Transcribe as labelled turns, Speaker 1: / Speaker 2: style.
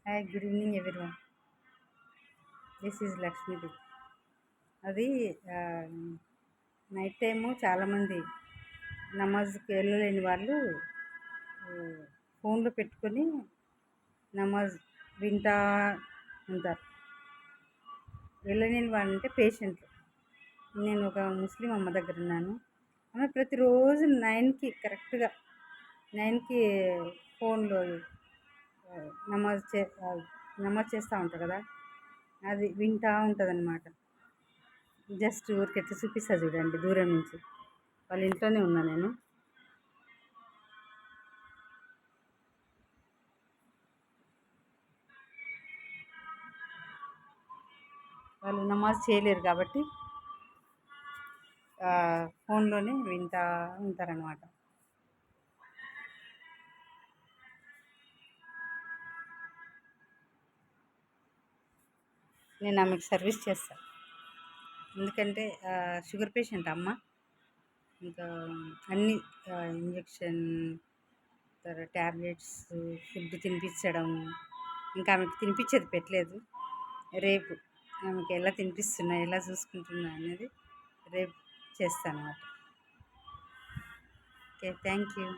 Speaker 1: Hi, good evening everyone. This is లక్ష్మీది. అది night time చాలామంది నమాజ్కి వెళ్ళలేని వాళ్ళు ఫోన్లో పెట్టుకొని నమాజ్ వింటా ఉంటారు. వెళ్ళలేని వాళ్ళు అంటే పేషెంట్లు. నేను ఒక ముస్లిం అమ్మ దగ్గర ఉన్నాను. ఆమె ప్రతిరోజు 9కి కరెక్ట్గా 9కి ఫోన్లో నమాజ్ చేస్తూ ఉంటారు కదా, అది వింటూ ఉంటుంది అన్నమాట. జస్ట్ ఊరికి ఎట్లా చూపిస్తా చూడండి దూరం నుంచి. వాళ్ళ ఇంట్లోనే ఉన్నా నేను. వాళ్ళు నమాజ్ చేయలేరు కాబట్టి ఫోన్లోనే వింటూ ఉంటారనమాట. నేను ఆమెకు సర్వీస్ చేస్తాను. ఎందుకంటే షుగర్ పేషెంట్ అమ్మ. ఇంకా అన్ని ఇంజెక్షన్, ట్యాబ్లెట్స్, ఫుడ్ తినిపించడం, ఇంకా ఆమెకు తినిపించేది పెట్టలేదు. రేపు ఆమెకి ఎలా తినిపిస్తున్నా, ఎలా చూసుకుంటున్నా అనేది రేపు చేస్తాను అన్నమాట. Okay, thank you.